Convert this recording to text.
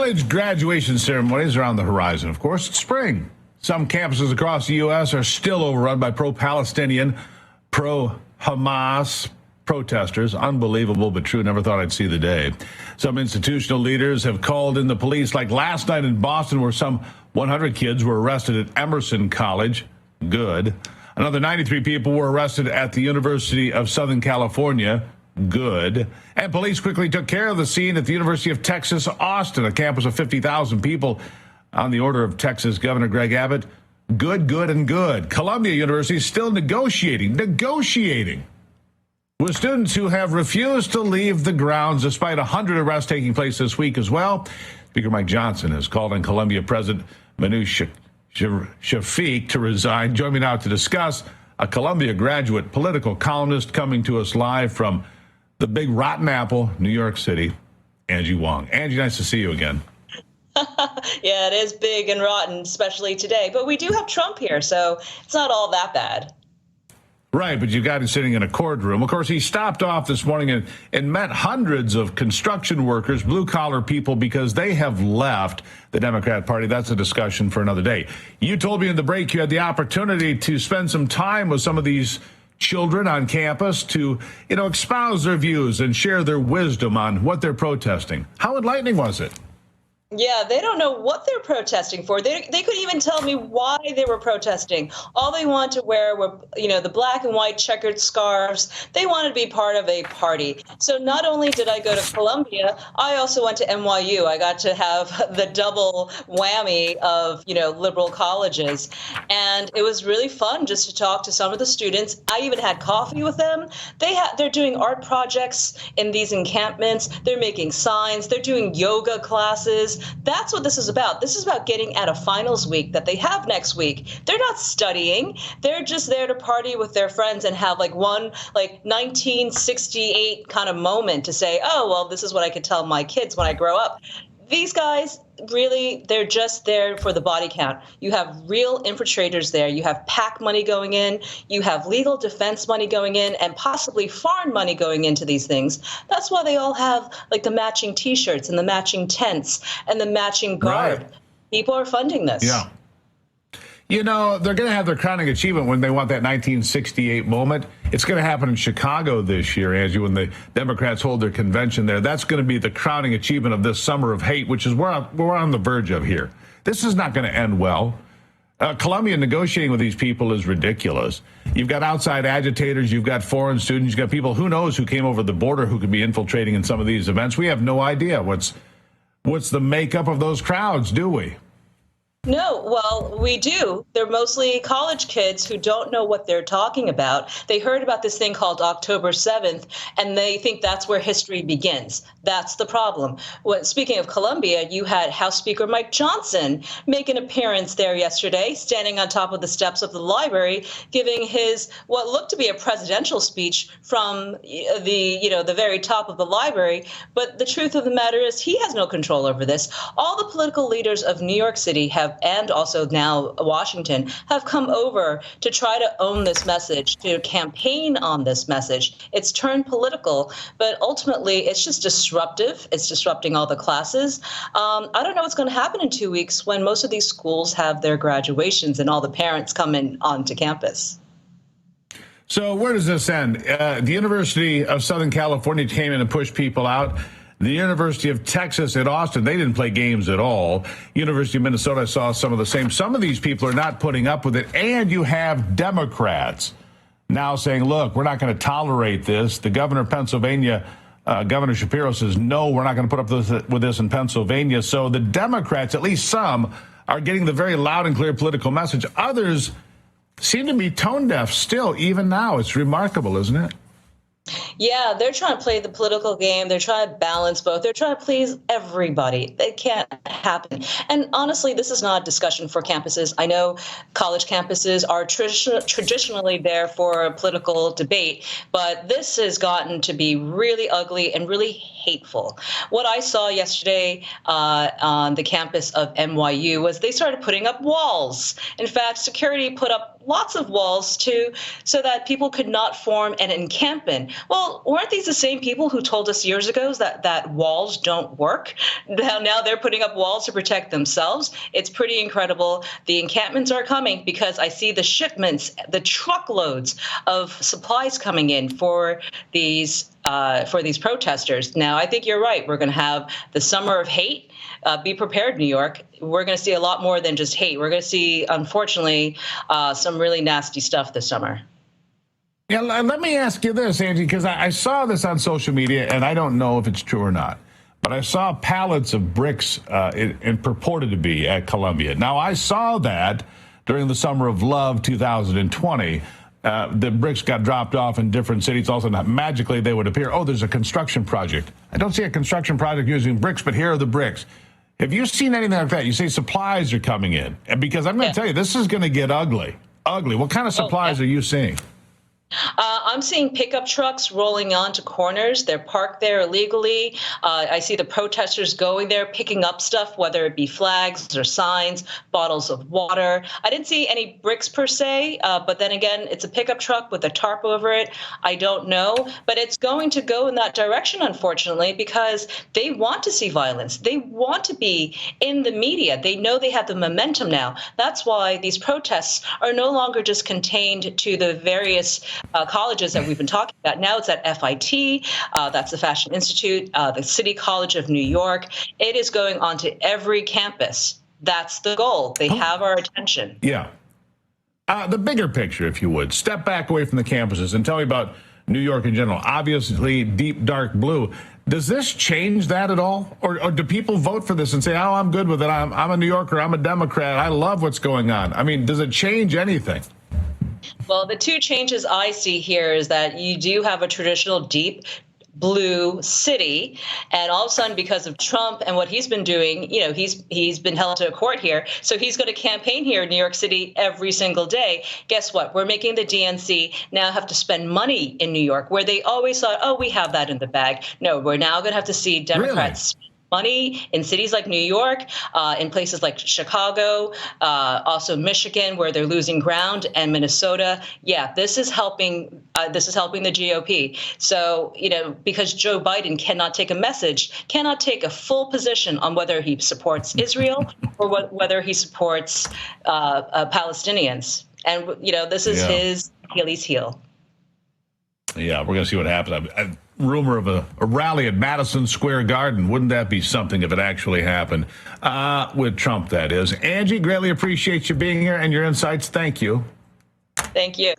College graduation ceremonies are on the horizon. Of course, it's spring. Some campuses across the U.S. are still overrun by pro-Palestinian, pro-Hamas protesters. Unbelievable, but true. Never thought I'd see the day. Some institutional leaders have called in the police, like last night in Boston, where some 100 kids were arrested at Emerson College. Good. Another 93 people were arrested at the University of Southern California. Good. And police quickly took care of the scene at the University of Texas, Austin, a campus of 50,000 people. On the order of Texas Governor Greg Abbott, good, good, and good. Columbia University is still negotiating with students who have refused to leave the grounds despite 100 arrests taking place this week as well. Speaker Mike Johnson has called on Columbia President Manu Shafiq to resign. Join me now to discuss a Columbia graduate political columnist coming to us live from the Big Rotten Apple, New York City, Angie Wong. Angie, nice to see you again. Yeah, it is big and rotten, especially today. But we do have Trump here, so it's not all that bad. Right, but you've got him sitting in a courtroom. Of course, he stopped off this morning and met hundreds of construction workers, blue-collar people, because they have left the Democrat Party. That's a discussion for another day. You told me in the break you had the opportunity to spend some time with some of these children on campus to, espouse their views and share their wisdom on what they're protesting. How enlightening was it? Yeah, they don't know what they're protesting for. They couldn't even tell me why they were protesting. All they wanted to wear were, the black and white checkered scarves. They wanted to be part of a party. So not only did I go to Columbia, I also went to NYU. I got to have the double whammy of, liberal colleges. And it was really fun just to talk to some of the students. I even had coffee with them. They're doing art projects in these encampments. They're making signs. They're doing yoga classes. That's what this is about. This is about getting at a finals week that they have next week. They're not studying. They're just there to party with their friends and have one 1968 kind of moment to say, oh, well, this is what I could tell my kids when I grow up. These guys, really, they're just there for the body count. You have real infiltrators there. You have PAC money going in. You have legal defense money going in and possibly foreign money going into these things. That's why they all have the matching T-shirts and the matching tents and the matching guard. Right. People are funding this. Yeah. They're going to have their crowning achievement when they want that 1968 moment. It's going to happen in Chicago this year, Angie, when the Democrats hold their convention there. That's going to be the crowning achievement of this summer of hate, which is what we're on the verge of here. This is not going to end well. Columbia negotiating with these people is ridiculous. You've got outside agitators. You've got foreign students. You've got people who knows who came over the border who could be infiltrating in some of these events. We have no idea what's the makeup of those crowds, do we? No, well, we do. They're mostly college kids who don't know what they're talking about. They heard about this thing called October 7th, and they think that's where history begins. That's the problem. Speaking of Columbia, you had House Speaker Mike Johnson make an appearance there yesterday, standing on top of the steps of the library, giving his what looked to be a presidential speech from the very top of the library. But the truth of the matter is he has no control over this. All the political leaders of New York City and also now Washington have come over to try to own this message, to campaign on this message. It's turned political, but ultimately it's just disruptive. It's disrupting all the classes. I don't know what's going to happen in 2 weeks when most of these schools have their graduations and all the parents come in onto campus. So where does this end? The University of Southern California came in and pushed people out. The University of Texas at Austin, they didn't play games at all. University of Minnesota, I saw some of the same. Some of these people are not putting up with it. And you have Democrats now saying, look, we're not going to tolerate this. The governor of Pennsylvania, Governor Shapiro, says, no, we're not going to put up with this in Pennsylvania. So the Democrats, at least some, are getting the very loud and clear political message. Others seem to be tone deaf still, even now. It's remarkable, isn't it? Yeah, they're trying to play the political game. They're trying to balance both. They're trying to please everybody. It can't happen. And honestly, this is not a discussion for campuses. I know college campuses are traditionally there for a political debate, but this has gotten to be really ugly and really hateful. What I saw yesterday on the campus of NYU was they started putting up walls. In fact, security put up lots of walls so that people could not form an encampment. Well, weren't these the same people who told us years ago that walls don't work? Now they're putting up walls to protect themselves. It's pretty incredible. The encampments are coming because I see the shipments, the truckloads of supplies coming in for these protesters. Now, I think you're right. We're going to have the summer of hate. Be prepared, New York. We're going to see a lot more than just hate. We're going to see, unfortunately, some really nasty stuff this summer. Yeah, let me ask you this, Angie, because I saw this on social media, and I don't know if it's true or not. But I saw pallets of bricks and purported to be at Columbia. Now, I saw that during the Summer of Love 2020. The bricks got dropped off in different cities. Also, not magically, they would appear. Oh, there's a construction project. I don't see a construction project using bricks, but here are the bricks. Have you seen anything like that? You say supplies are coming in. And because I'm going to tell you, this is going to get ugly. Ugly. What kind of supplies are you seeing? I'm seeing pickup trucks rolling onto corners. They're parked there illegally. I see the protesters going there, picking up stuff, whether it be flags or signs, bottles of water. I didn't see any bricks per se, but then again, it's a pickup truck with a tarp over it. I don't know, but it's going to go in that direction, unfortunately, because they want to see violence. They want to be in the media. They know they have the momentum now. That's why these protests are no longer just contained to the various colleges that we've been talking about. Now it's at FIT, that's the Fashion Institute, the City College of New York. It is going on to every campus. That's the goal. They have our attention. Yeah. The bigger picture, if you would. Step back away from the campuses and tell me about New York in general. Obviously, deep, dark blue. Does this change that at all? Or do people vote for this and say, oh, I'm good with it. I'm a New Yorker. I'm a Democrat. I love what's going on. I mean, does it change anything? Well, the two changes I see here is that you do have a traditional deep blue city, and all of a sudden, because of Trump and what he's been doing, you know, he's been held to a court here, so he's going to campaign here in New York City every single day. Guess what? We're making the DNC now have to spend money in New York, where they always thought, oh, we have that in the bag. No, we're now going to have to see Democrats. Really? Money in cities like New York, in places like Chicago, also Michigan, where they're losing ground, and Minnesota. Yeah, this is helping. This is helping the GOP. So, you know, because Joe Biden cannot take a full position on whether he supports Israel or whether he supports Palestinians. And, you know, this is his Achilles heel. Yeah, we're going to see what happens. Rumor of a rally at Madison Square Garden. Wouldn't that be something if it actually happened? With Trump, that is. Angie, greatly appreciate you being here and your insights. Thank you. Thank you.